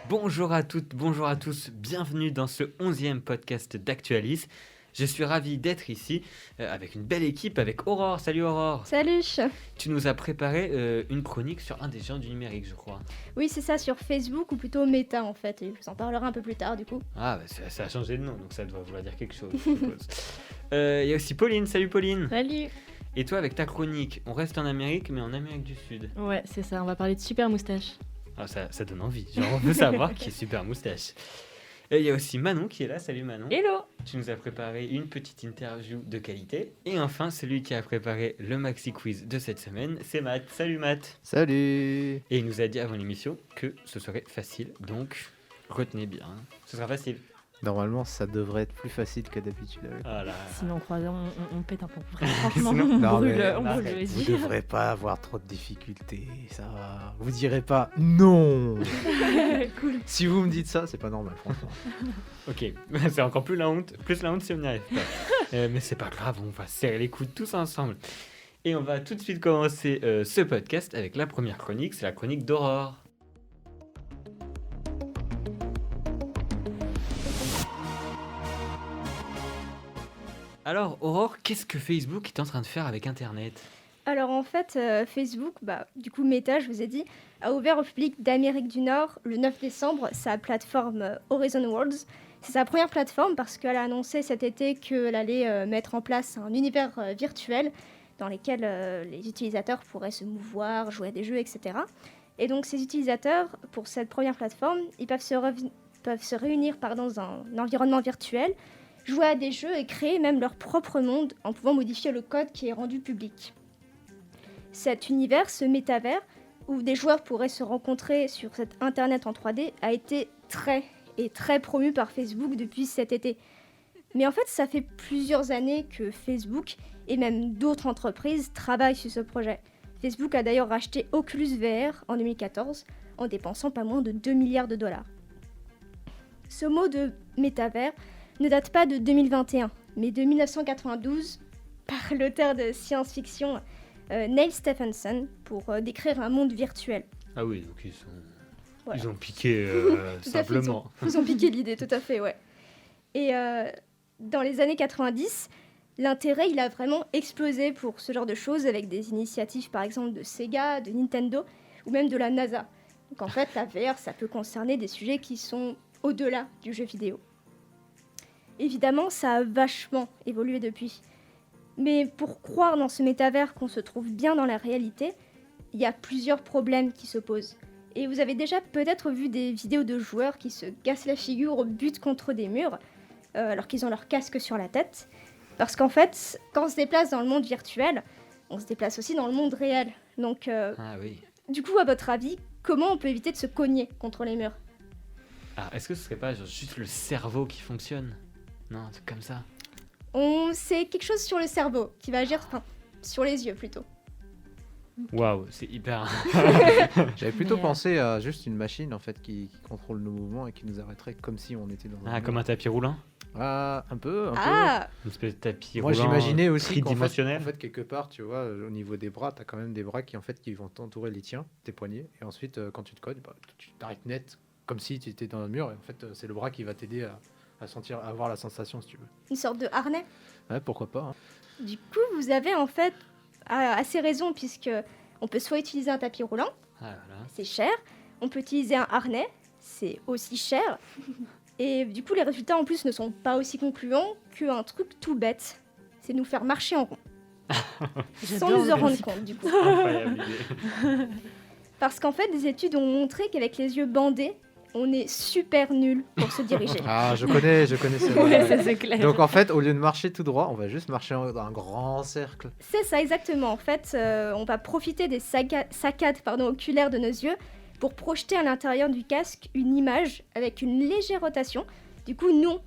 Bonjour à toutes, bonjour à tous, bienvenue dans ce 11e podcast d'Actualis. Je suis ravi d'être ici avec une belle équipe, avec Aurore. Salut Aurore. Salut. Tu nous as préparé une chronique sur un des géants du numérique, je crois. Oui, c'est ça, sur Facebook, ou plutôt Meta en fait, et je vous en parlerai un peu plus tard du coup. Ah, bah, ça a changé de nom, donc ça doit vouloir dire quelque chose, je suppose. Il y a aussi Pauline, salut Pauline. Salut. Et toi, avec ta chronique, on reste en Amérique, mais en Amérique du Sud. Ouais, c'est ça, on va parler de super moustache. Ah, ça donne envie, genre on veut savoir qui est super moustache. Et il y a aussi Manon qui est là, salut Manon. Hello. Tu nous as préparé une petite interview de qualité. Et enfin, celui qui a préparé le maxi quiz de cette semaine, c'est Matt. Salut Matt. Salut. Et il nous a dit avant l'émission que ce serait facile, donc retenez bien, ce sera facile. Normalement, ça devrait être plus facile que d'habitude. Ah là. Sinon, on croise, on pète un peu. Franchement, Sinon- on Non, brûle, mais on brûle le Vous vestiaire. devrez pas avoir trop de difficultés, ça va. Vous direz pas non. Cool. Si vous me dites ça, c'est pas normal, franchement. Ok, c'est encore plus la honte si on n'y arrive pas. Mais c'est pas grave, on va serrer les coudes tous ensemble. Et on va tout de suite commencer ce podcast avec la première chronique, c'est la chronique d'Aurore. Alors Aurore, qu'est-ce que Facebook est en train de faire avec Internet ? Alors en fait, Facebook, du coup Meta, je vous ai dit, a ouvert au public d'Amérique du Nord le 9 décembre sa plateforme Horizon Worlds. C'est sa première plateforme parce qu'elle a annoncé cet été qu'elle allait mettre en place un univers virtuel dans lequel les utilisateurs pourraient se mouvoir, jouer à des jeux, etc. Et donc ces utilisateurs, pour cette première plateforme, ils peuvent se réunir dans un environnement virtuel, jouer à des jeux et créer même leur propre monde en pouvant modifier le code qui est rendu public. Cet univers, ce métavers, où des joueurs pourraient se rencontrer sur cet internet en 3D, a été très promu par Facebook depuis cet été. Mais en fait, ça fait plusieurs années que Facebook et même d'autres entreprises travaillent sur ce projet. Facebook a d'ailleurs racheté Oculus VR en 2014 en dépensant pas moins de 2 milliards de dollars. Ce mot de métavers ne date pas de 2021, mais de 1992 par l'auteur de science-fiction Neil Stephenson pour décrire un monde virtuel. Ah oui, donc Voilà. ils ont piqué Tout à fait, simplement. Ils ont piqué l'idée, tout à fait, ouais. Et dans les années 90, l'intérêt, il a vraiment explosé pour ce genre de choses avec des initiatives, par exemple, de Sega, de Nintendo ou même de la NASA. Donc en fait, la VR, ça peut concerner des sujets qui sont au-delà du jeu vidéo. Évidemment, ça a vachement évolué depuis. Mais pour croire dans ce métavers qu'on se trouve bien dans la réalité, il y a plusieurs problèmes qui se posent. Et vous avez déjà peut-être vu des vidéos de joueurs qui se cassent la figure au but contre des murs, alors qu'ils ont leur casque sur la tête. Parce qu'en fait, quand on se déplace dans le monde virtuel, on se déplace aussi dans le monde réel. Donc, Ah oui. du coup, à votre avis, comment on peut éviter de se cogner contre les murs ? Alors, est-ce que ce serait pas juste le cerveau qui fonctionne ? Non, un truc comme ça. C'est quelque chose sur le cerveau qui va agir, sur les yeux plutôt. Waouh, c'est hyper... J'avais plutôt Mais, pensé à juste une machine en fait qui contrôle nos mouvements et qui nous arrêterait comme si on était dans un Ah, comme un tapis roulant ? Ah, un peu. Ah, Une espèce de tapis Moi roulant j'imaginais aussi qu'en tridimensionnel. fait, quelque part, tu vois, au niveau des bras, tu as quand même des bras qui vont t'entourer les tiens, tes poignets, et ensuite quand tu te cognes, tu t'arrêtes net comme si tu étais dans un mur, et en fait c'est le bras qui va t'aider à avoir la sensation si tu veux. une sorte de harnais. Ouais, pourquoi pas. Hein. Du coup, vous avez en fait assez raison, puisque on peut soit utiliser un tapis roulant, Ah, voilà. c'est cher, on peut utiliser un harnais, c'est aussi cher, et du coup les résultats en plus ne sont pas aussi concluants qu'un truc tout bête, c'est nous faire marcher en rond, sans J'adore nous le en rendre principe. compte du coup. Incroyable idée. Parce qu'en fait, des études ont montré qu'avec les yeux bandés, on est super nul pour se diriger. Ah, je connais ça. Ouais, ça c'est clair. Donc en fait, au lieu de marcher tout droit, on va juste marcher dans un grand cercle. C'est ça exactement. En fait, on va profiter des saccades oculaires de nos yeux pour projeter à l'intérieur du casque une image avec une légère rotation. Du coup, nous,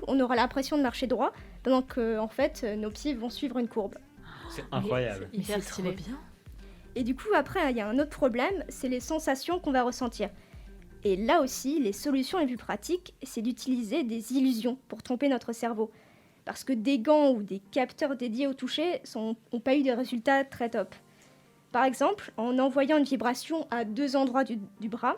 on aura l'impression de marcher droit, pendant que en fait, nos pieds vont suivre une courbe. C'est incroyable. Mais Hyper c'est trop stylé. bien. Et du coup, après, il y a un autre problème, c'est les sensations qu'on va ressentir. Et là aussi, les solutions les plus pratiques, c'est d'utiliser des illusions pour tromper notre cerveau. Parce que des gants ou des capteurs dédiés au toucher n'ont pas eu de résultats très top. Par exemple, en envoyant une vibration à 2 endroits du bras,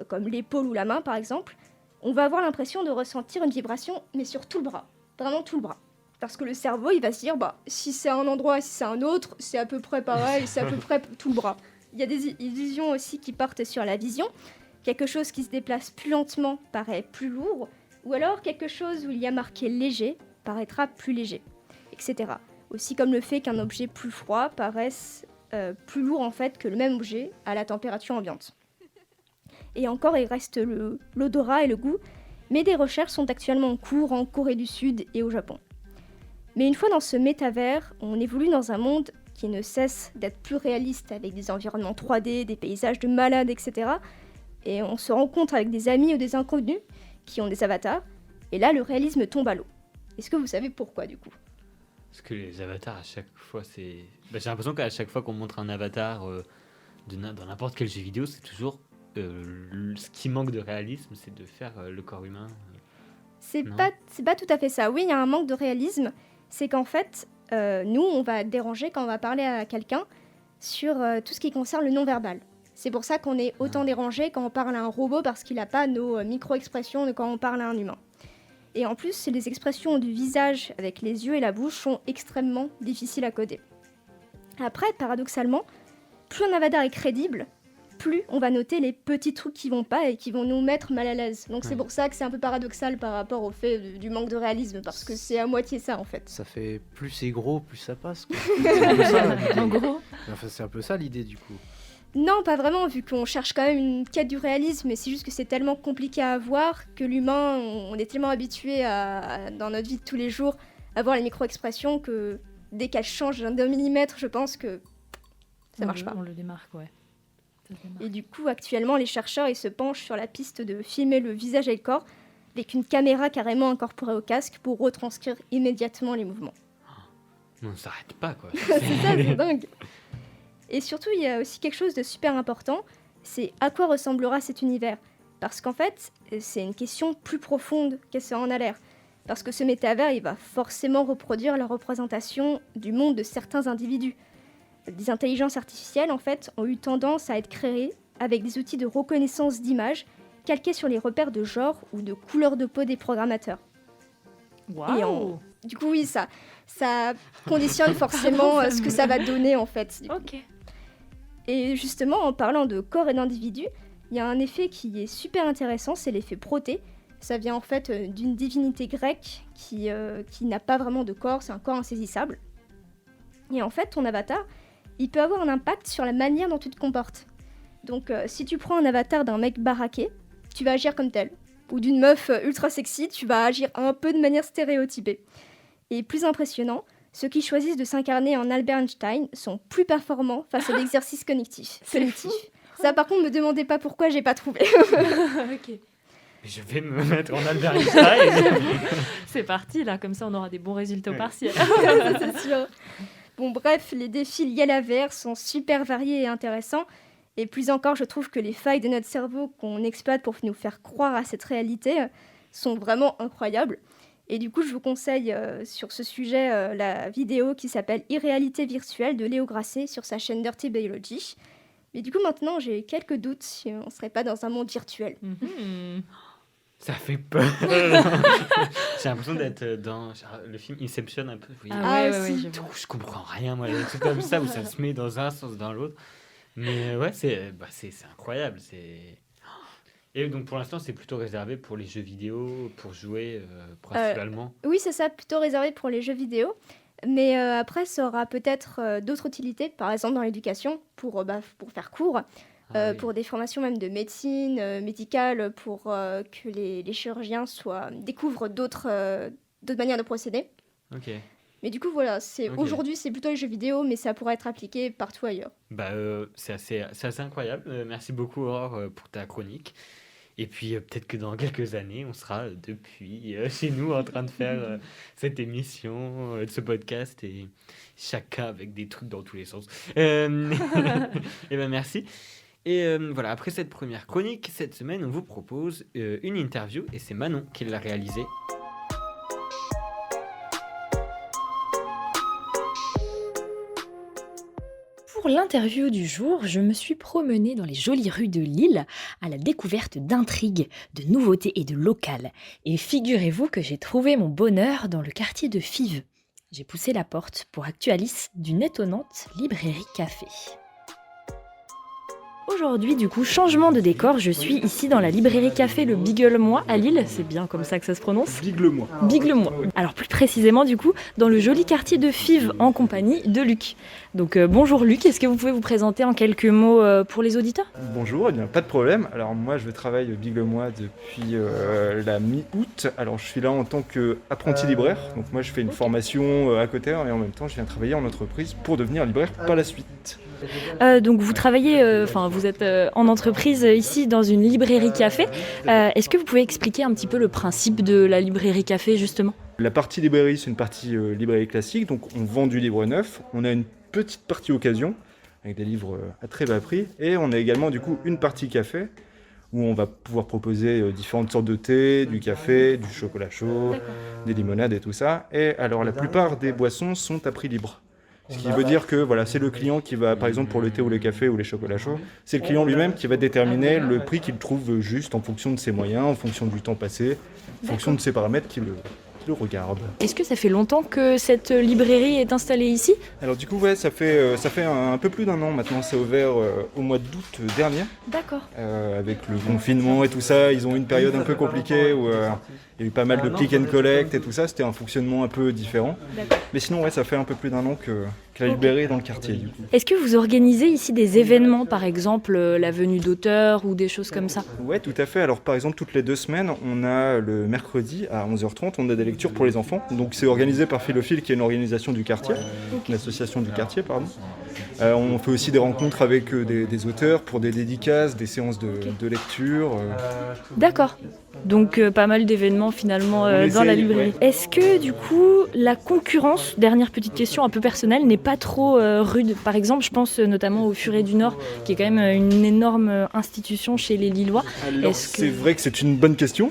comme l'épaule ou la main par exemple, on va avoir l'impression de ressentir une vibration, mais sur tout le bras, vraiment tout le bras. Parce que le cerveau, il va se dire, si c'est un endroit, si c'est un autre, c'est à peu près pareil, c'est à peu près tout le bras. Il y a des illusions aussi qui portent sur la vision. Quelque chose qui se déplace plus lentement paraît plus lourd, ou alors quelque chose où il y a marqué léger paraîtra plus léger, etc. Aussi comme le fait qu'un objet plus froid paraisse plus lourd en fait que le même objet à la température ambiante. Et encore, il reste l'odorat et le goût, mais des recherches sont actuellement en cours en Corée du Sud et au Japon. Mais une fois dans ce métavers, on évolue dans un monde qui ne cesse d'être plus réaliste avec des environnements 3D, des paysages de malades, etc. Et on se rencontre avec des amis ou des inconnus qui ont des avatars, et là le réalisme tombe à l'eau. Est-ce que vous savez pourquoi du coup ? Parce que les avatars, à chaque fois, c'est. J'ai l'impression qu'à chaque fois qu'on montre un avatar dans n'importe quel jeu vidéo, c'est toujours. Ce qui manque de réalisme, c'est de faire le corps humain. C'est Non. pas tout à fait ça. Oui, il y a un manque de réalisme. C'est qu'en fait, nous, on va déranger quand on va parler à quelqu'un sur tout ce qui concerne le non-verbal. C'est pour ça qu'on est autant dérangé quand on parle à un robot parce qu'il n'a pas nos micro-expressions de quand on parle à un humain. Et en plus, les expressions du visage avec les yeux et la bouche sont extrêmement difficiles à coder. Après, paradoxalement, plus un avatar est crédible, plus on va noter les petits trucs qui vont pas et qui vont nous mettre mal à l'aise. Donc c'est pour ça que c'est un peu paradoxal par rapport au fait du manque de réalisme, parce que c'est à moitié ça en fait. Ça fait plus c'est gros, plus ça passe. Quoi. C'est un peu ça, l'idée. En gros, Enfin, c'est un peu ça l'idée du coup. Non, pas vraiment, vu qu'on cherche quand même une quête du réalisme, mais c'est juste que c'est tellement compliqué à avoir que l'humain, on est tellement habitué dans notre vie de tous les jours à voir les micro-expressions que dès qu'elles changent d'un millimètre, je pense que ça marche pas. On le démarque, ouais. Ça se démarque. Et du coup, actuellement, les chercheurs ils se penchent sur la piste de filmer le visage et le corps avec une caméra carrément incorporée au casque pour retranscrire immédiatement les mouvements. On ne s'arrête pas, quoi. C'est ça, c'est dingue. Et surtout, il y a aussi quelque chose de super important, c'est à quoi ressemblera cet univers. Parce qu'en fait, c'est une question plus profonde que ça en a l'air. Parce que ce métavers, il va forcément reproduire la représentation du monde de certains individus. Des intelligences artificielles, en fait, ont eu tendance à être créées avec des outils de reconnaissance d'images calqués sur les repères de genre ou de couleur de peau des programmateurs. Waouh. Du coup, oui, ça conditionne forcément ce que ça va donner, en fait. Du coup. Ok. Et justement, en parlant de corps et d'individus, il y a un effet qui est super intéressant, c'est l'effet Proté. Ça vient en fait d'une divinité grecque qui n'a pas vraiment de corps, c'est un corps insaisissable. Et en fait, ton avatar, il peut avoir un impact sur la manière dont tu te comportes. Donc, si tu prends un avatar d'un mec baraqué, tu vas agir comme tel. Ou d'une meuf ultra sexy, tu vas agir un peu de manière stéréotypée. Et plus impressionnant, ceux qui choisissent de s'incarner en Albert Einstein sont plus performants face à l'exercice cognitif. Ça, par contre, me demandez pas pourquoi, j'ai pas trouvé. Ok. Je vais me mettre en Albert Einstein. C'est parti là, comme ça on aura des bons résultats au Ouais. partiel. Ça, c'est sûr. Bon, bref, les défis liés à la VR sont super variés et intéressants. Et plus encore, je trouve que les failles de notre cerveau qu'on exploite pour nous faire croire à cette réalité sont vraiment incroyables. Et du coup, je vous conseille sur ce sujet la vidéo qui s'appelle Irréalité virtuelle de Léo Grasset sur sa chaîne Dirty Biology. Mais du coup, maintenant, j'ai quelques doutes si on ne serait pas dans un monde virtuel. Mhm. Ça fait peur. J'ai l'impression d'être dans le film Inception un peu. Vous voyez, Ah ouais, Ah, ouais, si. je tout, vois. je comprends rien, moi. Les trucs comme ça où ça se met dans un sens, dans l'autre. Mais ouais, c'est incroyable. Et donc pour l'instant, c'est plutôt réservé pour les jeux vidéo, pour jouer principalement. Oui, c'est ça, plutôt réservé pour les jeux vidéo. Mais après, ça aura peut-être d'autres utilités, par exemple dans l'éducation, pour faire cours, Ah oui. pour des formations même de médecine, médicale, pour que les chirurgiens découvrent d'autres manières de procéder. Ok. Mais du coup, voilà, Ok. aujourd'hui, c'est plutôt les jeux vidéo, mais ça pourrait être appliqué partout ailleurs. Bah, c'est assez incroyable. Merci beaucoup, Aurore, pour ta chronique. Et puis, peut-être que dans quelques années, on sera depuis chez nous en train de faire cette émission, ce podcast, et chacun avec des trucs dans tous les sens. Et ben merci. Et voilà, après cette première chronique, cette semaine, on vous propose une interview, et c'est Manon qui l'a réalisée. Pour l'interview du jour, je me suis promenée dans les jolies rues de Lille à la découverte d'intrigues, de nouveautés et de locales. Et figurez-vous que j'ai trouvé mon bonheur dans le quartier de Fives. J'ai poussé la porte pour Actualis d'une étonnante librairie-café. Aujourd'hui, du coup, changement de décor, je suis ici dans la librairie café Le Biglemois à Lille, c'est bien comme ça que ça se prononce. Biglemois. Biglemois. Alors plus précisément, du coup, dans le joli quartier de Fives en compagnie de Luc. Donc bonjour Luc, est-ce que vous pouvez vous présenter en quelques mots pour les auditeurs ? Bonjour, eh bien, pas de problème. Alors moi je travaille au Biglemois depuis la mi-août. Alors je suis là en tant qu'apprenti libraire. Donc moi je fais une formation à côté et en même temps je viens travailler en entreprise pour devenir libraire par la suite. Donc vous travaillez, vous êtes en entreprise ici dans une librairie café. Est-ce que vous pouvez expliquer un petit peu le principe de la librairie café justement ? La partie librairie c'est une partie librairie classique. Donc on vend du livre neuf. On a une petite partie occasion avec des livres à très bas prix. Et on a également du coup une partie café où on va pouvoir proposer différentes sortes de thé, du café, du chocolat chaud, des limonades et tout ça. Et alors la plupart des boissons sont à prix libre. Ce qui veut dire que voilà, c'est le client qui va, par exemple pour le thé ou le café ou les chocolats chauds, c'est le client lui-même qui va déterminer le prix qu'il trouve juste en fonction de ses moyens, en fonction du temps passé, en fonction de ses paramètres qui le regardent. Est-ce que ça fait longtemps que cette librairie est installée ici ? Alors du coup, ouais, ça fait un peu plus d'un an maintenant, c'est ouvert au mois d'août dernier. D'accord. Avec le confinement et tout ça, ils ont eu une période un peu compliquée où il y a eu pas mal de click and collect et tout ça, c'était un fonctionnement un peu différent. D'accord. Mais sinon, ouais, ça fait un peu plus d'un an que la librairie est dans le quartier du coup. Est-ce que vous organisez ici des événements, par exemple la venue d'auteurs ou des choses comme ça ? Ouais, tout à fait. Alors par exemple, toutes les 2 semaines, on a le mercredi à 11h30, on a des lectures pour les enfants. Donc c'est organisé par Philophile, qui est une organisation du quartier, une association du quartier, pardon. On fait aussi des rencontres avec des auteurs pour des dédicaces, des séances de lecture. D'accord. Donc pas mal d'événements finalement dans la librairie. Ouais. Est-ce que du coup la concurrence, dernière petite question un peu personnelle, n'est pas trop rude ? Par exemple, je pense notamment au Furet du Nord, qui est quand même une énorme institution chez les Lillois. Alors c'est vrai que c'est une bonne question.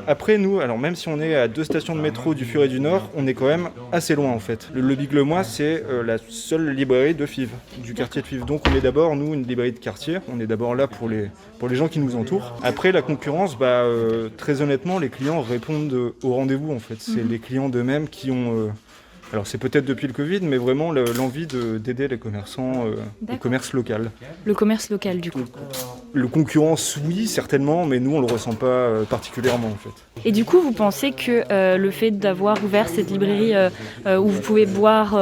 Après nous, alors même si on est à 2 stations de métro du Furet du Nord, on est quand même assez loin en fait. Le Biglemois, c'est la seule librairie de Fives, du quartier de Fives. Donc on est d'abord, nous, une librairie de quartier. On est d'abord là pour les gens qui nous entourent. Après la concurrence, très honnêtement, les clients répondent au rendez-vous en fait. C'est les clients d'eux-mêmes qui ont... alors c'est peut-être depuis le Covid, mais vraiment l'envie d'aider les commerçants, le commerce local. Le commerce local du coup. Le concurrence, oui, certainement, mais nous on le ressent pas particulièrement en fait. Et du coup, vous pensez que le fait d'avoir ouvert cette librairie où vous pouvez boire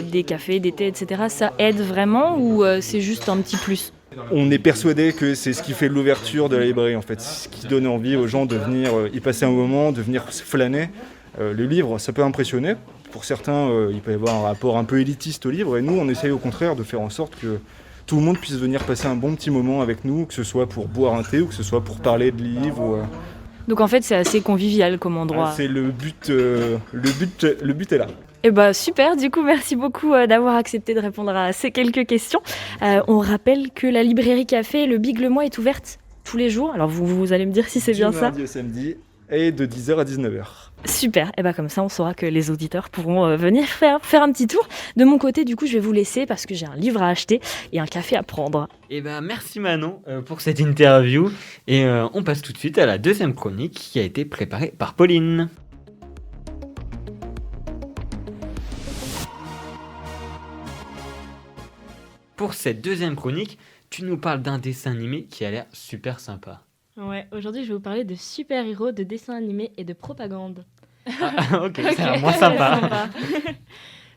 des cafés, des thés, etc., ça aide vraiment ou c'est juste un petit plus ? On est persuadé que c'est ce qui fait l'ouverture de la librairie en fait, c'est ce qui donne envie aux gens de venir y passer un moment, de venir flâner. Le livre, ça peut impressionner. Pour certains, il peut y avoir un rapport un peu élitiste au livre, et nous, on essaye au contraire de faire en sorte que tout le monde puisse venir passer un bon petit moment avec nous, que ce soit pour boire un thé ou que ce soit pour parler de livres. Donc en fait, c'est assez convivial comme endroit. C'est le but est là. Eh ben super, du coup merci beaucoup d'avoir accepté de répondre à ces quelques questions. On rappelle que la librairie café Le Biglemois est ouverte tous les jours, alors vous allez me dire si c'est bien ça. Du mardi au samedi et de 10h à 19h. Super, et comme ça on saura que les auditeurs pourront venir faire un petit tour. De mon côté du coup je vais vous laisser parce que j'ai un livre à acheter et un café à prendre. Merci Manon pour cette interview et on passe tout de suite à la deuxième chronique qui a été préparée par Pauline. Pour cette deuxième chronique, tu nous parles d'un dessin animé qui a l'air super sympa. Ouais, aujourd'hui je vais vous parler de super-héros, de dessins animés et de propagande. Ok, c'est un moins sympa.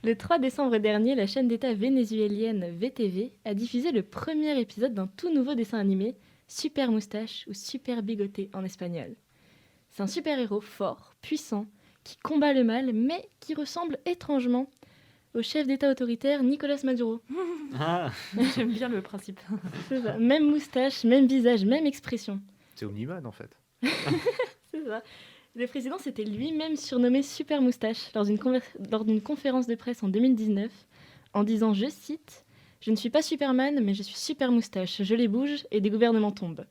Le 3 décembre dernier, la chaîne d'État vénézuélienne VTV a diffusé le premier épisode d'un tout nouveau dessin animé, Super Moustache ou Super Bigoté en espagnol. C'est un super-héros fort, puissant, qui combat le mal, mais qui ressemble étrangement au chef d'État autoritaire Nicolás Maduro. Ah. J'aime bien le principe. C'est ça. Même moustache, même visage, même expression. C'est Omniman en fait. C'est ça. Le président s'était lui-même surnommé Super Moustache lors d'une conférence de presse en 2019 en disant, je cite, « Je ne suis pas Superman, mais je suis Super Moustache. Je les bouge et des gouvernements tombent. »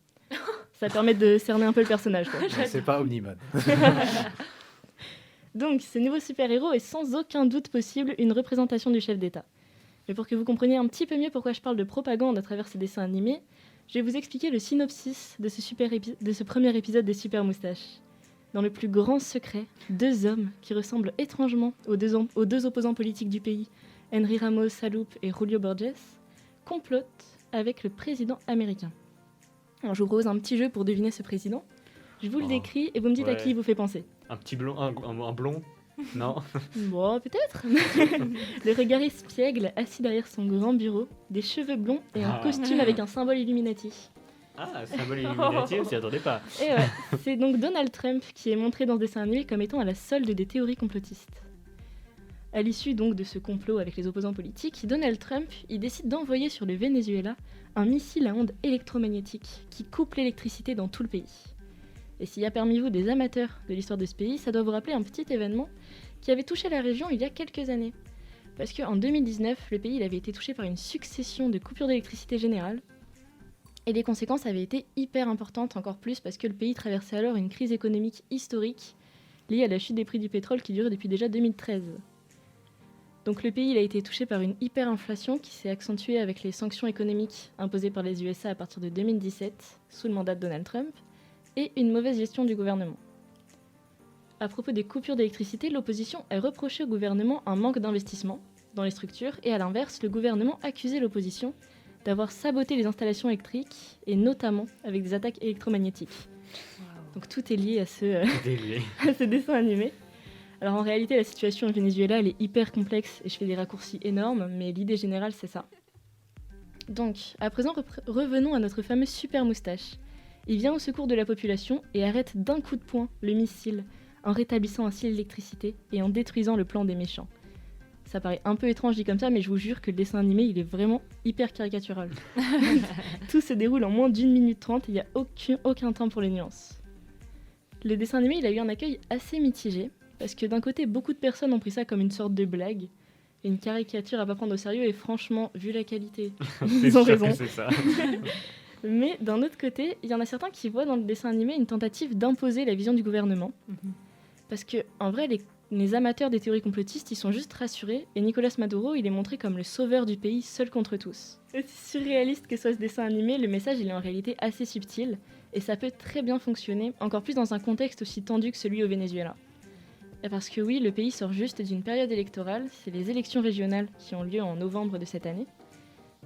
Ça permet de cerner un peu le personnage, quoi. C'est pas Omniman. Donc, ce nouveau super-héros est sans aucun doute possible une représentation du chef d'État. Mais pour que vous compreniez un petit peu mieux pourquoi je parle de propagande à travers ces dessins animés, je vais vous expliquer le synopsis de ce premier épisode des Super Moustaches. Dans le plus grand secret, 2 hommes qui ressemblent étrangement aux deux opposants politiques du pays, Henry Ramos Saloup et Julio Borges, complotent avec le président américain. Alors, je vous propose un petit jeu pour deviner ce président. Je vous le décris et vous me dites à qui il vous fait penser. Un petit blond, un blond. Non. Bon, peut-être. Le regard espiègle, assis derrière son grand bureau, des cheveux blonds et un costume avec un symbole Illuminati. Ah, symbole Illuminati, on s'y attendait pas. Et ouais, c'est donc Donald Trump qui est montré dans ce dessin animé comme étant à la solde des théories complotistes. À l'issue donc de ce complot avec les opposants politiques, Donald Trump il décide d'envoyer sur le Venezuela un missile à ondes électromagnétiques qui coupe l'électricité dans tout le pays. Et s'il y a parmi vous des amateurs de l'histoire de ce pays, ça doit vous rappeler un petit événement qui avait touché la région il y a quelques années. Parce qu'en 2019, le pays il avait été touché par une succession de coupures d'électricité générale. Et les conséquences avaient été hyper importantes, encore plus parce que le pays traversait alors une crise économique historique liée à la chute des prix du pétrole qui durait depuis déjà 2013. Donc le pays il a été touché par une hyperinflation qui s'est accentuée avec les sanctions économiques imposées par les USA à partir de 2017, sous le mandat de Donald Trump, et une mauvaise gestion du gouvernement. À propos des coupures d'électricité, l'opposition a reproché au gouvernement un manque d'investissement dans les structures, et à l'inverse, le gouvernement accusait l'opposition d'avoir saboté les installations électriques, et notamment avec des attaques électromagnétiques. Donc tout est lié à ce dessin animé. Alors en réalité, la situation au Venezuela, elle est hyper complexe, et je fais des raccourcis énormes, mais l'idée générale, c'est ça. Donc, à présent, revenons à notre fameux Super Moustache. Il vient au secours de la population et arrête d'un coup de poing le missile, en rétablissant ainsi l'électricité et en détruisant le plan des méchants. Ça paraît un peu étrange dit comme ça, mais je vous jure que le dessin animé, il est vraiment hyper caricatural. Tout se déroule en moins d'1 minute 30, il n'y a aucun temps pour les nuances. Le dessin animé, il a eu un accueil assez mitigé, parce que d'un côté, beaucoup de personnes ont pris ça comme une sorte de blague, une caricature à pas prendre au sérieux, et franchement, vu la qualité, ils ont raison. C'est ça. Mais d'un autre côté, il y en a certains qui voient dans le dessin animé une tentative d'imposer la vision du gouvernement. Parce que, en vrai, les amateurs des théories complotistes, ils sont juste rassurés, et Nicolas Maduro, il est montré comme le sauveur du pays, seul contre tous. Aussi surréaliste que soit ce dessin animé, le message, il est en réalité assez subtil, et ça peut très bien fonctionner, encore plus dans un contexte aussi tendu que celui au Venezuela. Et parce que oui, le pays sort juste d'une période électorale, c'est les élections régionales qui ont lieu en novembre de cette année,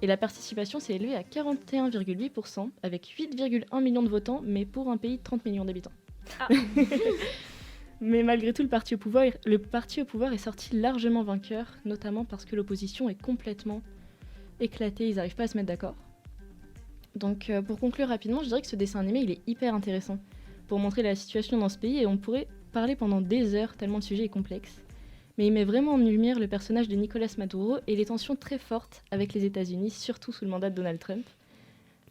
et la participation s'est élevée à 41,8%, avec 8,1 millions de votants, mais pour un pays de 30 millions d'habitants. Ah. Mais malgré tout, le parti au pouvoir est sorti largement vainqueur, notamment parce que l'opposition est complètement éclatée, ils n'arrivent pas à se mettre d'accord. Donc pour conclure rapidement, je dirais que ce dessin animé, il est hyper intéressant pour montrer la situation dans ce pays, et on pourrait parler pendant des heures tellement le sujet est complexe. Mais il met vraiment en lumière le personnage de Nicolas Maduro et les tensions très fortes avec les États-Unis, surtout sous le mandat de Donald Trump.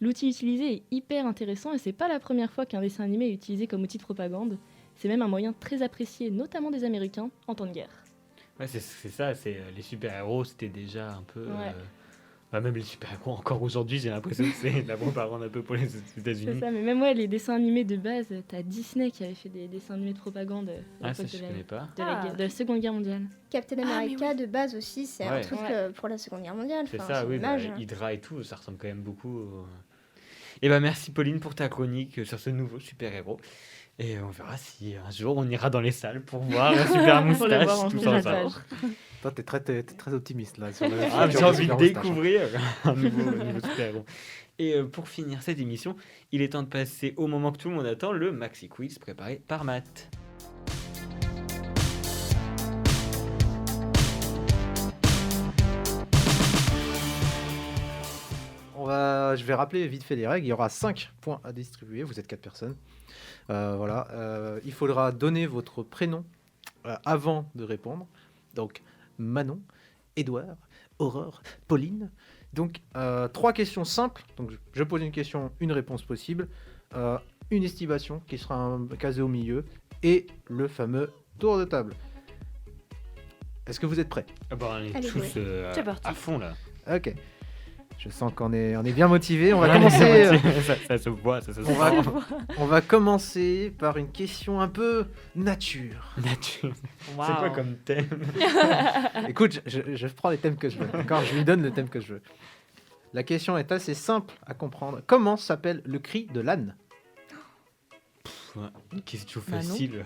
L'outil utilisé est hyper intéressant et c'est pas la première fois qu'un dessin animé est utilisé comme outil de propagande. C'est même un moyen très apprécié, notamment des Américains, en temps de guerre. Ouais, c'est ça, les super-héros, c'était déjà un peu... Ouais. Même les super-héros, encore aujourd'hui, j'ai l'impression que c'est la propagande un peu pour les États-Unis. C'est ça, mais même les dessins animés de base, t'as Disney qui avait fait des dessins animés de propagande à Ça, l'époque je connais pas. de la Seconde Guerre mondiale. Captain America de base aussi, c'est un Ouais. truc pour la Seconde Guerre mondiale. C'est Enfin, ça, oui, une image. Hydra et tout, ça ressemble quand même beaucoup. Et merci Pauline pour ta chronique sur ce nouveau super-héros. Et on verra si un jour on ira dans les salles pour voir un super Pour le voir moustache en tous piratage. ensemble. Toi, t'es très optimiste là. Sur J'ai envie de découvrir un nouveau super-héros. Et pour finir cette émission, il est temps de passer au moment que tout le monde attend, le Maxi Quiz préparé par Matt. Je vais rappeler vite fait les règles. Il y aura 5 points à distribuer. Vous êtes 4 personnes. Il faudra donner votre prénom avant de répondre. Donc Manon, Édouard, Aurore, Pauline. Donc 3 questions simples. Donc je pose une question, une réponse possible, une estimation qui sera casée au milieu et le fameux tour de table. Est-ce que vous êtes prêts ? On est Allez, tous C'est parti. à fond là. Ok. Je sens qu'on est, on est bien motivé. On va commencer. Ça se voit, ça se On va, sent. on va commencer par une question un peu nature. Nature. Waouh. C'est quoi comme thème? Écoute, je prends les thèmes que je veux. D'accord, je lui donne le thème que je veux. La question est assez simple à comprendre. Comment s'appelle le cri de l'âne? Ouais, une question Manon facile.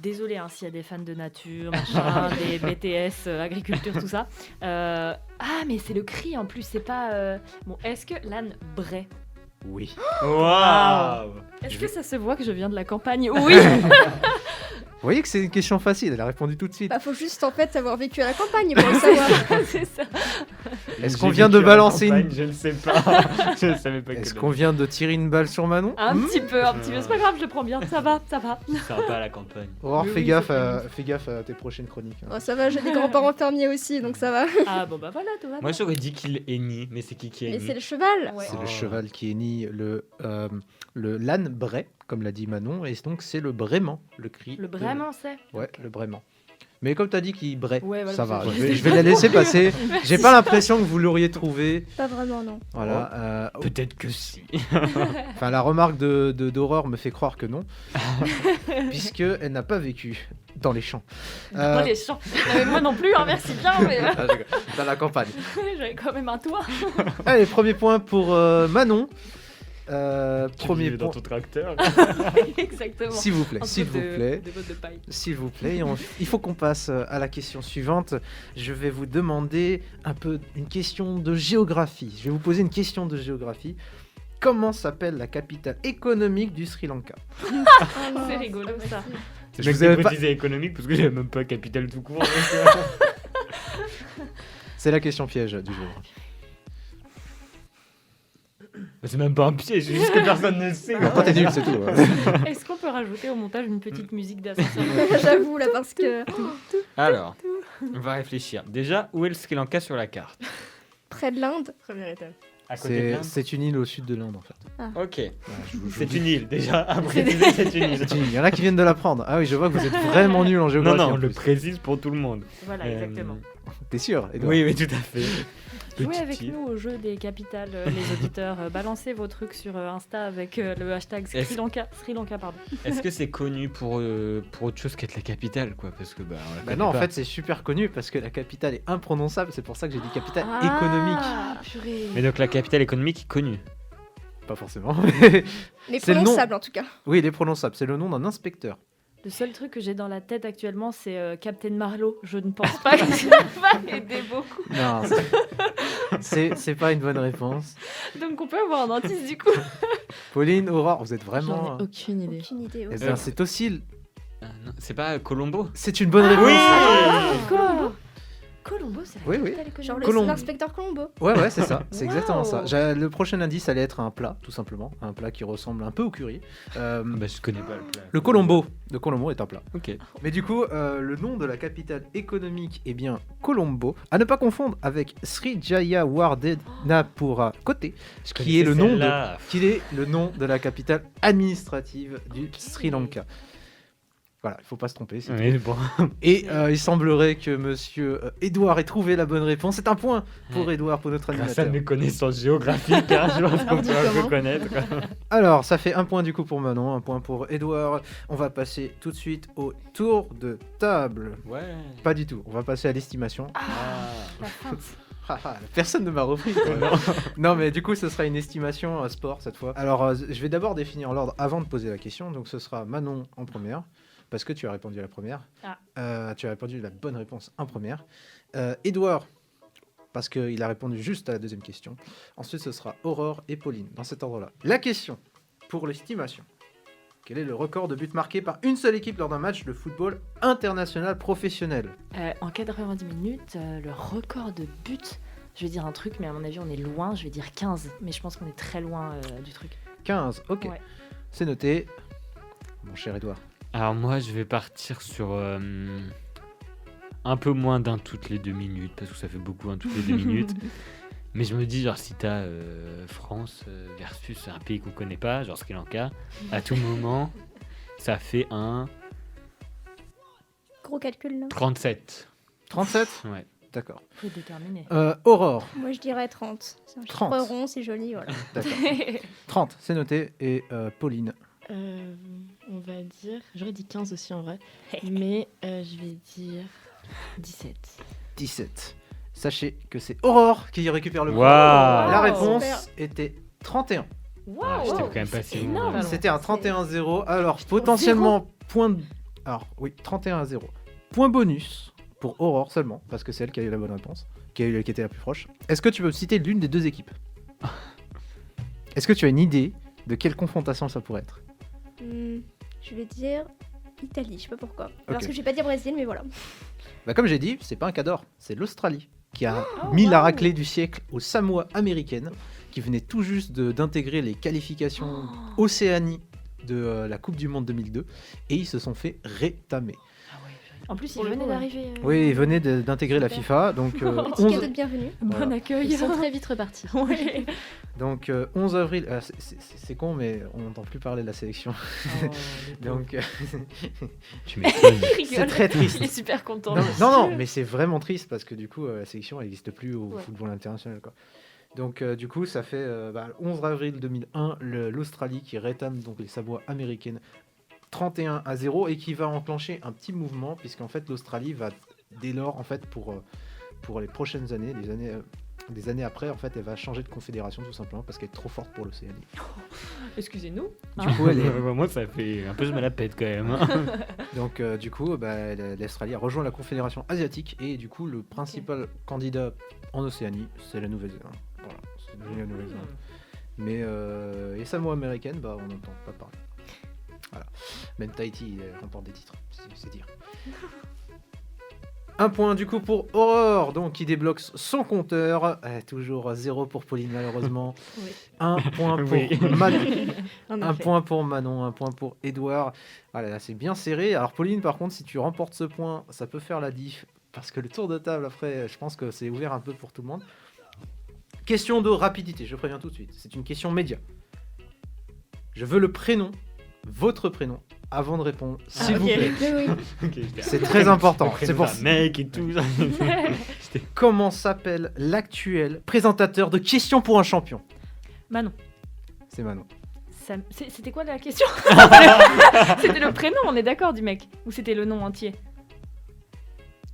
Désolée s'il y a des fans de nature, machin, des BTS, agriculture, tout ça. Ah, mais c'est le cri en plus, c'est pas. Bon, est-ce que l'âne braie? Oui. Waouh! Est-ce que ça se voit que je viens de la campagne? Oui. Vous voyez que c'est une question facile. Elle a répondu tout de suite. Bah, faut juste en fait avoir vécu à la campagne pour le savoir. C'est ça. Est-ce J'ai qu'on vient de vécu à la balancer une- campagne, Je ne sais pas. Je ne savais pas Est-ce que qu'on vient de tirer une balle sur Manon? Un petit peu. C'est pas grave, je le prends bien. Ça va, ça va. c'est un peu à la campagne. Aurore, Oui, fais oui, gaffe, c'est fais gaffe à tes prochaines chroniques. hein. Oh, ça va, j'ai des grands-parents fermiers aussi, donc ça va. Ah bon, bah voilà, tout va bien. Moi j'aurais dit qu'il hennit, mais c'est qui Mais hennit? c'est le cheval. Ouais. C'est Oh. le cheval qui hennit le l'âne bray, comme l'a dit Manon, et donc c'est le braiement, le cri. Le de- braiement, c'est. Ouais, le braiement. Mais comme tu as dit qu'il braie, Ouais, voilà, ça va. c'est- Je vais la laisser passer. J'ai pas l'impression que vous l'auriez trouvé. Pas vraiment, non. Voilà. Peut-être que si. Enfin, la remarque d'Aurore me fait croire que non, puisque elle n'a pas vécu dans les champs. Dans les champs. Non, mais moi non plus, hein, merci bien, mais Ah, je rigole. Dans la campagne. j'avais quand même un toit. Allez, premier point pour Manon. Tu Premier vivais dans point. ton tracteur. Exactement. S'il vous plaît, Entre s'il vous plaît. Des bottes de paille. S'il vous plaît, il faut qu'on passe à la question suivante. Je vais vous demander un peu une question de géographie. Je vais vous poser une question de géographie. Comment s'appelle la capitale économique du Sri Lanka? Oh non, C'est rigolo, pas ça. possible. Je Mais vous vous avez pas- hypothèse économique parce que j'avais même pas capital tout court. C'est la question piège du jour. C'est même pas un piège, c'est juste que personne ne sait. Toi, t'es nul, c'est tout. hein. Est-ce qu'on peut rajouter au montage une petite musique d'ascenseur? J'avoue, là, parce que Alors, on va réfléchir. Déjà, où est le Sri Lanka sur la carte? près de l'Inde, Première étape. À côté de l'Inde. C'est une île au sud de l'Inde, en fait. Ok, Voilà, je vous c'est dis. une île déjà. Après, c'est une île. C'est une île. Il y en a qui viennent de l'apprendre. Ah oui, je vois que vous êtes vraiment nul en Non, géographie. non, en on le plus. précise pour tout le monde. Voilà, exactement. T'es sûr, Edouard? Oui, oui, tout à fait. Jouez Petit avec tir. nous au jeu des capitales, les auditeurs. Balancez vos trucs sur Insta avec le hashtag Sri Lanka. Sri Lanka, pardon. Est-ce que c'est connu pour autre chose qu'être la capitale, quoi? Parce que, bah, on la Bah connaît non, en pas. fait, c'est super connu parce que la capitale est imprononçable. C'est pour ça que j'ai dit capitale économique. Ah, purée. Mais donc, la capitale économique est connue. Pas forcément. mais C'est le nom. prononçable en tout cas. Oui, il est prononçable. C'est le nom d'un inspecteur. Le seul truc que j'ai dans la tête actuellement, c'est Captain Marlowe. Je ne pense pas que ça va aider beaucoup. Non, c'est pas une bonne réponse. Donc on peut avoir un indice du coup. Pauline, Aurore, vous êtes vraiment. J'en ai aucune idée. Aucune idée. Eh aussi. bien, c'est aussi. Ah, non, c'est pas Colombo? C'est une bonne réponse. oui Colombo. Colombo, c'est la Oui, oui. capitale économique. Genre Colombo. l'inspecteur Colombo. Ouais, c'est ça. C'est exactement ça. Wow. Le prochain indice allait être un plat, tout simplement. Un plat qui ressemble un peu au curry. Bah, je connais pas le plat. Le Colombo. Le Colombo est un plat. Ok. Mais du coup, le nom de la capitale économique est bien Colombo, à ne pas confondre avec Sriwijayawardena Kotte, qui est le nom de la capitale administrative du Sri Lanka. Voilà, il faut pas se tromper. c'est Oui, bon. Et il semblerait que monsieur Edouard ait trouvé la bonne réponse. C'est un point pour Edouard, pour notre Grâce à animateur. mes connaissances géographiques, hein, je pense qu'on peut un peu Comment connaître. quoi. Alors, ça fait un point du coup pour Manon, un point pour Edouard. On va passer tout de suite au tour de table. Ouais. Pas du tout, on va passer à l'estimation. Ah. La feinte. Personne ne m'a repris. quoi. Non, mais du coup, ce sera une estimation sport cette fois. Alors, je vais d'abord définir l'ordre avant de poser la question. Donc, ce sera Manon en première, parce que tu as répondu à la première. Tu as répondu la bonne réponse en première. Edouard, parce qu'il a répondu juste à la deuxième question. Ensuite, ce sera Aurore et Pauline, dans cet ordre-là. La question pour l'estimation. Quel est le record de buts marqués par une seule équipe lors d'un match de football international professionnel? En 90 minutes, le record de buts, je vais dire un truc, mais à mon avis, on est loin. Je vais dire 15, mais je pense qu'on est très loin du truc. 15, ok. Ouais. C'est noté. Mon cher Edouard. Alors moi, je vais partir sur un peu moins d'un toutes les 2 minutes, parce que ça fait beaucoup un toutes les 2 minutes. Mais je me dis, genre, si t'as France versus un pays qu'on connaît pas, genre Sri Lanka, à tout moment, ça fait un Gros calcul là. 37. 37. Ouais. D'accord. Faut être déterminé. Aurore, Moi, je dirais 30. C'est un 30. chiffre rond, c'est joli, voilà. d'accord. 30, c'est noté. Et Pauline, On va dire... J'aurais dit 15 aussi en vrai. Mais je vais dire 17. 17. Sachez que c'est Aurore qui récupère le point. Waouh. La Wow, réponse super. était 31. Ah, j'étais quand même pas si loin. énorme. C'était un 31-0. Alors, potentiellement, point de... Alors, oui, 31-0. Point bonus pour Aurore seulement, parce que c'est elle qui a eu la bonne réponse, qui était la plus proche. Est-ce que tu peux me citer l'une des deux équipes? Est-ce que tu as une idée de quelle confrontation ça pourrait être? Je vais dire Italie, je sais pas pourquoi. Parce Ok. que je vais pas dire Brésil, mais voilà. Bah, comme j'ai dit, c'est pas un cador, c'est l'Australie qui a mis la raclée du siècle aux Samoa américaines, qui venait tout juste d'intégrer les qualifications Océanie de la Coupe du Monde 2002, et ils se sont fait rétamer. En plus, Pour il le venait coup, ouais. d'arriver. Oui, ils venaient d'intégrer la FIFA, donc Petit 11, cadeau de bienvenue. Bon Voilà. accueil. Ils sont très vite repartis. Ouais. donc 11 avril. C'est con, mais on n'entend plus parler de la sélection. Donc Tu m'étonnes. c'est très triste. Il est super content. Non, mais c'est vraiment triste parce que du coup, la sélection elle n'existe plus au Ouais. football international, quoi. Donc du coup, ça fait le 11 avril 2001, l'Australie qui rétame donc les Samoa américaines 31-0 et qui va enclencher un petit mouvement, puisqu'en fait l'Australie va dès lors en fait pour les prochaines années, des années après, en fait, elle va changer de confédération tout simplement parce qu'elle est trop forte pour l'Océanie. Excusez-nous. Du coup, elle est- Moi, ça fait un peu se mal à pète quand même. hein. Donc du coup, l'Australie a rejoint la Confédération asiatique et du coup, le principal candidat en Océanie, c'est la Nouvelle-Zélande. Voilà, c'est la Nouvelle-Zélande. Mais les Samoa américaines, on n'entend pas parler. Voilà. Même Tahiti remporte des titres, c'est dire. Un point du coup pour Aurore, donc qui débloque son compteur. Toujours 0 pour Pauline malheureusement. Oui. Un point pour Oui. Manon. En Un effet. point pour Manon, un point pour Edouard. Voilà, là, c'est bien serré. Alors Pauline, par contre, si tu remportes ce point, ça peut faire la diff. Parce que le tour de table, après, je pense que c'est ouvert un peu pour tout le monde. Question de rapidité, je préviens tout de suite. C'est une question média. Je veux le prénom, votre prénom, avant de répondre, s'il vous ok. plaît. Oui, oui. Ok, j'étais- C'est très important. C'est C'est pour un mec et tout. Comment s'appelle l'actuel présentateur de Questions pour un champion? Manon. C'est Manon. C'était quoi la question? C'était le prénom, on est d'accord, du mec? Ou c'était le nom entier?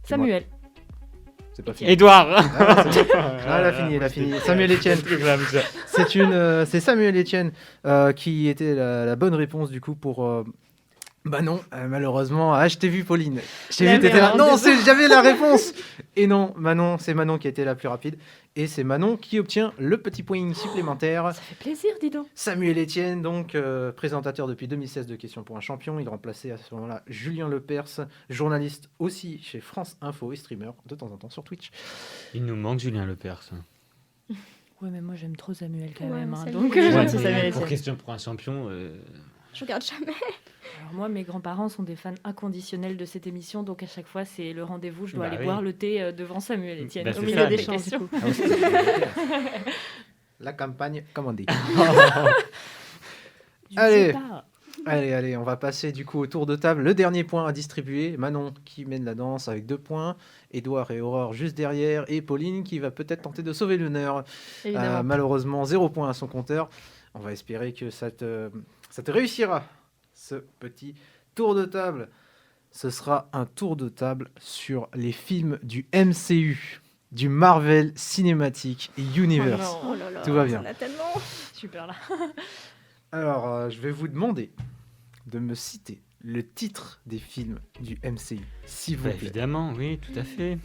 Samuel. C'est pas fini. Edouard. Ah, c'est bon. Ah, elle a fini, elle a fini. Samuel Etienne. Etienne. C'est Samuel Etienne qui était la bonne réponse du coup pour Manon. Malheureusement, je t'ai vu Pauline. Je t'ai La vu, t'étais là. merde, Non, désolé. j'avais la réponse. Et non, c'est Manon qui a été la plus rapide. Et c'est Manon qui obtient le petit point supplémentaire. Ça fait plaisir, dis donc. Samuel Etienne, donc présentateur depuis 2016 de Questions pour un champion. Il remplaçait à ce moment-là Julien Lepers, journaliste aussi chez France Info et streamer de temps en temps sur Twitch. Il nous manque Julien Lepers. Ouais, mais moi j'aime trop Samuel quand Ouais, même. Samuel. Donc, Ouais, Ouais, mais c'est Samuel Pour Etienne. question pour un champion. Je regarde jamais. Alors moi, mes grands-parents sont des fans inconditionnels de cette émission, donc à chaque fois c'est le rendez-vous. Je dois Bah aller oui. boire le thé devant Samuel Etienne. Bah, au c'est milieu ça, des mais- champs, du coup. La campagne commandée. Je Allez. sais pas. Allez, on va passer du coup au tour de table. Le dernier point à distribuer. Manon qui mène la danse avec 2 points. Édouard et Aurore juste derrière. Et Pauline qui va peut-être tenter de sauver l'honneur. Évidemment. Malheureusement, 0 point à son compteur. On va espérer que ça te réussira, ce petit tour de table. Ce sera un tour de table sur les films du MCU, du Marvel Cinematic Universe. Oh non. Oh là là. Tout va bien. Il y en a tellement. Super là. Alors, je vais vous demander de me citer le titre des films du MCU, s'il vous Bah, plaît. évidemment, oui, tout à fait.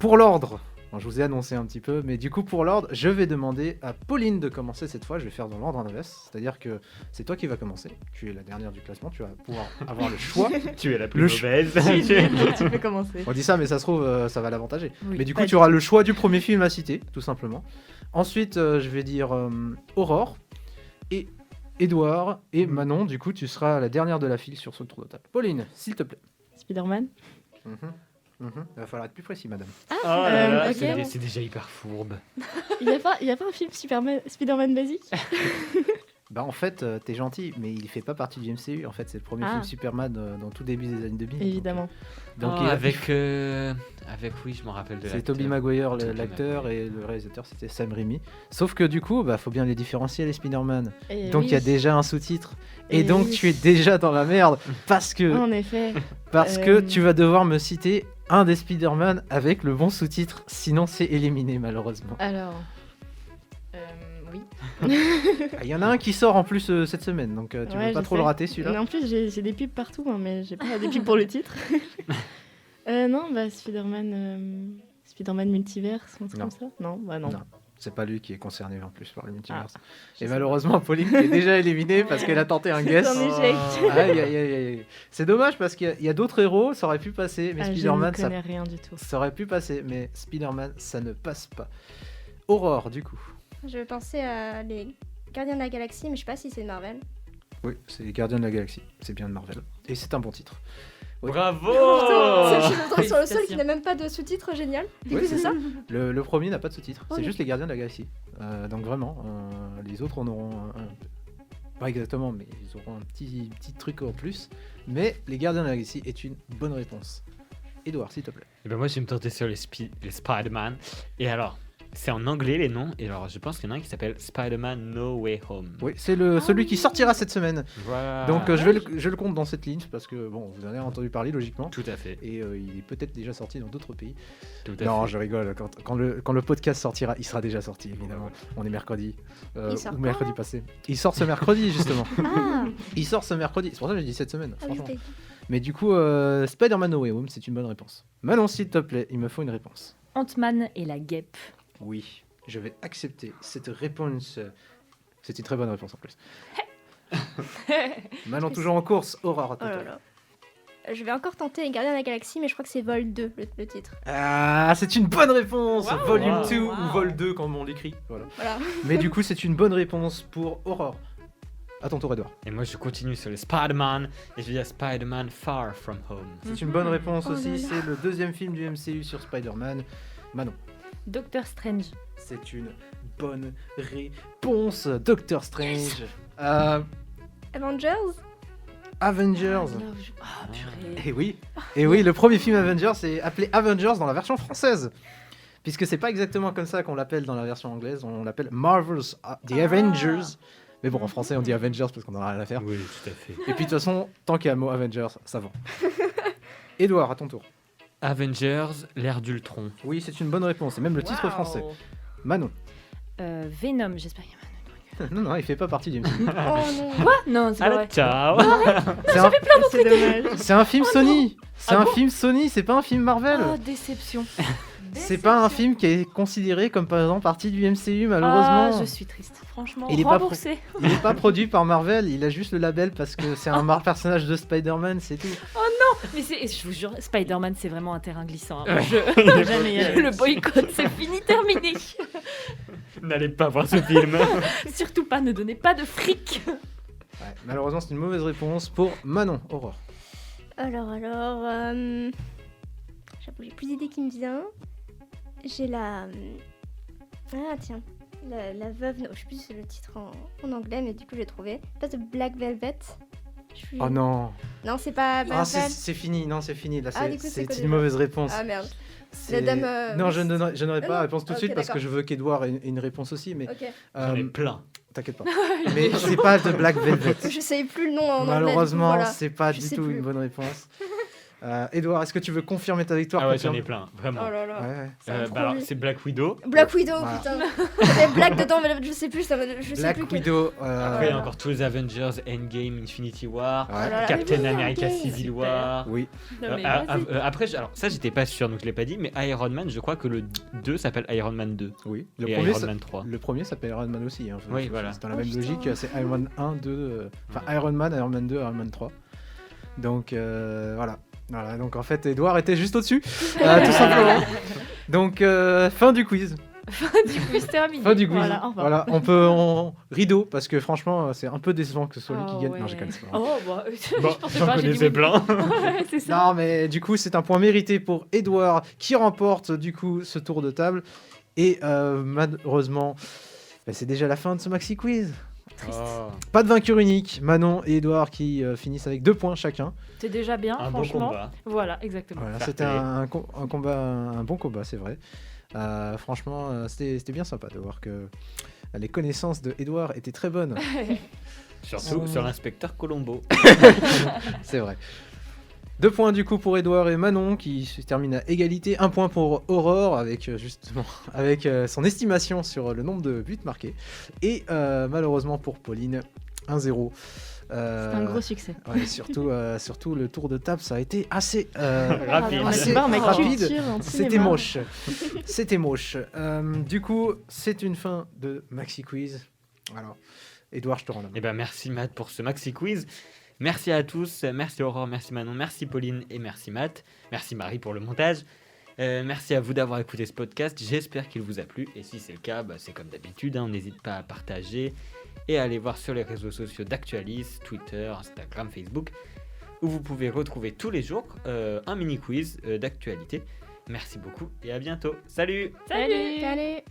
Pour l'ordre, bon, je vous ai annoncé un petit peu, mais du coup, pour l'ordre, je vais demander à Pauline de commencer cette fois. Je vais faire dans l'ordre inverse, c'est-à-dire que c'est toi qui vas commencer. Tu es la dernière du classement, tu vas pouvoir avoir le choix. Tu es la plus Le mauvaise. Tu peux commencer. On dit ça, mais ça se trouve, ça va l'avantager. Oui, Mais du pas coup, tu auras le choix du premier film à citer, tout simplement. Ensuite, je vais dire Aurore et Édouard et Manon. Du coup, tu seras la dernière de la file sur ce tour de table. Pauline, s'il te plaît. Spider-Man. Il va falloir être plus précis, madame. Oh là là, ok. c'est déjà hyper fourbe. Il y a pas un film Spider-Man basique? Bah en fait, t'es gentil, mais il fait pas partie du MCU. En fait, c'est le premier Ah. film Superman dans tout début des années 2000. Évidemment. Donc, Oh, il- avec oui, je m'en rappelle de c'est l'acteur. Tobey Maguire Tobey l'acteur Maguire. et le réalisateur c'était Sam Raimi. Sauf que du coup, faut bien les différencier les Spider-Man. Et Donc oui. il y a déjà un sous-titre. Et Et donc oui. tu es déjà dans la merde parce que En effet. que Euh, tu vas devoir me citer un des Spider-Man avec le bon sous-titre. Sinon c'est éliminé malheureusement. Alors. Oui. Il y en a un qui sort en plus cette semaine, donc tu Ouais, veux pas je trop le sais. rater celui-là. Mais en plus, j'ai des pubs partout, hein, mais j'ai pas des pubs pour le titre. Non, bah Spider-Man Multiverse, un truc Non. comme ça. Non, bah non. Non. C'est pas lui qui est concerné en plus par le multiverse. je Et sais malheureusement, Pauline est déjà éliminée parce qu'elle a tenté un guess. C'est un échec. Aïe, aïe, aïe, aïe. C'est dommage parce qu'il y a d'autres héros, ça aurait pu passer, mais Ah, je Spider-Man, ne ça, connais rien du tout. ça aurait pu passer, mais Spider-Man, ça ne passe pas. Aurore, du coup. Je vais penser à les Gardiens de la Galaxie, mais je sais pas si c'est Marvel. Oui, c'est les Gardiens de la Galaxie, c'est bien de Marvel. Et c'est un bon titre. Oui. Bravo. Je suis sur le seul qui Félicitations. n'a même pas de sous-titre, génial. Du Oui, coup, c'est ça. Le premier n'a pas de sous-titre, c'est Ok. juste les Gardiens de la Galaxie. Donc vraiment, les autres en auront pas exactement, mais ils auront un petit truc en plus. Mais les Gardiens de la Galaxie est une bonne réponse. Edouard, s'il te plaît. Et ben moi, je vais me tenter sur les Spider-Man. Et alors, c'est en anglais les noms. Et alors, je pense qu'il y en a un qui s'appelle Spider-Man No Way Home. Oui, c'est celui qui sortira cette semaine. Voilà. Donc je le compte dans cette ligne parce que bon, vous en avez entendu parler logiquement. Tout à fait. Et il est peut-être déjà sorti dans d'autres pays. Tout à Non, fait. je rigole. Quand le podcast sortira, il sera déjà sorti, évidemment. On est mercredi. Il sort Ou quand, mercredi là passé. Il sort ce mercredi, justement. Ah, Il sort ce mercredi. C'est pour ça que j'ai dit cette semaine, ah oui, franchement. ok. Mais du coup, Spider-Man No Way Home, c'est une bonne réponse. Manon, s'il te plaît, il me faut une réponse. Ant-Man et la guêpe. Oui, je vais accepter cette réponse. C'est une très bonne réponse en plus. Manon, toujours en course. Aurore, à ton Oh là tour. là. Je vais encore tenter les Gardiens de la Galaxie, mais je crois que c'est Vol 2, le titre. Ah, c'est une bonne réponse. Wow. Volume Wow. 2 ou Wow. Vol 2, comme on l'écrit. Voilà. Voilà. Mais du coup, c'est une bonne réponse pour Aurore. À ton tour, Edouard. Et moi, je continue sur les Spider-Man. Et je vais dire Spider-Man Far From Home. C'est une bonne réponse Oh là aussi. là. C'est le deuxième film du MCU sur Spider-Man. Manon. Doctor Strange. C'est une bonne réponse. Doctor Strange. Avengers. Avengers. Ah, purée. Et oui. Et oui, le premier film Avengers est appelé Avengers dans la version française. Puisque c'est pas exactement comme ça qu'on l'appelle dans la version anglaise. On l'appelle Marvel's The Avengers. Mais bon, en français, on dit Avengers parce qu'on en a rien à faire. Oui, tout à fait. Et puis de toute façon, tant qu'il y a le mot Avengers, ça vend. Édouard, à ton tour. Avengers, l'ère d'Ultron. Oui, c'est une bonne réponse. C'est même le titre français. Manon. Venom, j'espère qu'il y a un Non, il fait pas partie du MCU. Oh non. Quoi Non, c'est pas Allez, vrai. ciao. C'est C'est dommage. c'est un film Sony. C'est Ah un bon film Sony, c'est pas un film Marvel. Oh, déception. C'est pas un film qui est considéré comme par exemple partie du MCU malheureusement. Ah, je suis triste. Franchement, Il est pas remboursé. Il n'est pas produit par Marvel, il a juste le label parce que c'est un personnage de Spider-Man, c'est tout. Mais je vous jure, Spider-man, c'est vraiment un terrain glissant. hein. Ouais. Jamais y aller. Le boycott, c'est fini, terminé. N'allez pas voir ce film. Surtout pas, ne donnez pas de fric. Ouais, malheureusement, c'est une mauvaise réponse pour Manon. Aurore. Alors, j'avoue, j'ai plus d'idées qui me viennent. J'ai la... Ah tiens, la veuve... Non, je sais plus le titre en anglais, mais du coup j'ai trouvé. Pas de Black Velvet. Oh non. Non, c'est pas Ah, Marvel. c'est fini, non, c'est fini. Là, Ah, du coup, c'est c'est quoi une déjà mauvaise réponse. Ah merde. C'est- La dame, Non, je n'aurai pas la non. réponse tout de Ok, suite parce que d'accord. je veux qu'Edouard ait une réponse aussi, mais Ok. J'en ai euh, plein. t'inquiète pas. Mais c'est pas de Black Velvet. Je sais plus le nom en anglais. Malheureusement, voilà. c'est pas Je du sais tout plus. une bonne réponse. Edouard, est-ce que tu veux confirmer ta victoire Ah ouais, confirme j'en ai plein, vraiment. Oh là là. Ouais, ouais. Ça me Bah alors, promet. c'est Black Widow. Black Widow, Voilà. putain. Il y avait Black dedans, mais je sais plus. Je sais Black plus quel- Widow. Après, il y a voilà. encore tous les Avengers, Endgame, Infinity War, Ouais. Oh là là, Captain mais oui, America Endgame. Civil Super. War. Oui. Non, mais Après, alors ça, j'étais pas sûr, donc je l'ai pas dit, mais Iron Man, je crois que le 2 s'appelle Iron Man 2 Oui. et Iron Man 3. Le premier s'appelle Iron Man aussi. Hein. Oui, voilà. C'est dans la Oh, même putain. logique, c'est Iron Man 1, 2, enfin Ouais. Iron Man, Iron Man 2, Iron Man 3. Donc voilà. Voilà, donc en fait, Edouard était juste au-dessus, tout simplement. Donc fin du quiz. Du coup, c'est terminé. Fin du quiz. Voilà, au revoir. Voilà, on peut en rideau parce que franchement, c'est un peu décevant que ce soit lui qui Oh, gagne. ouais. Non, j'ai quand même. c'est pas grave. Oh, bah, Bon, je pensais j'en pas, j'ai dit connaissais oui. plein. Ouais, c'est ça. Non, mais du coup, c'est un point mérité pour Edouard qui remporte du coup ce tour de table. Et malheureusement, bah, c'est déjà la fin de ce maxi quiz. Oh, Pas de vainqueur unique. Manon et Edouard qui finissent avec 2 points chacun. C'est déjà bien, un bon franchement. combat. Voilà, exactement. Voilà, Fair c'était play. un combat, un bon combat, c'est vrai. Franchement, c'était bien sympa de voir que les connaissances de Edouard étaient très bonnes. Surtout sur l'inspecteur Colombo. C'est vrai. 2 points du coup pour Edouard et Manon qui se terminent à égalité. 1 point pour Aurore avec justement avec son estimation sur le nombre de buts marqués. Et malheureusement pour Pauline, 1-0. C'est un gros succès. Ouais, surtout le tour de table, ça a été assez Rapide. On a assez pu voir ma rapide. culture en C'était cinéma. moche. C'était moche. Du coup, c'est une fin de Maxi Quiz. Alors, Edouard, je te rends la main. Eh ben, merci Matt pour ce maxi quiz. Merci à tous, merci Aurore, merci Manon, merci Pauline et merci Matt. Merci Marie pour le montage. Merci à vous d'avoir écouté ce podcast, j'espère qu'il vous a plu. Et si c'est le cas, c'est comme d'habitude, hein, n'hésite pas à partager et à aller voir sur les réseaux sociaux d'Actualis, Twitter, Instagram, Facebook, où vous pouvez retrouver tous les jours un mini quiz d'actualité. Merci beaucoup et à bientôt. Salut! Salut. Allez.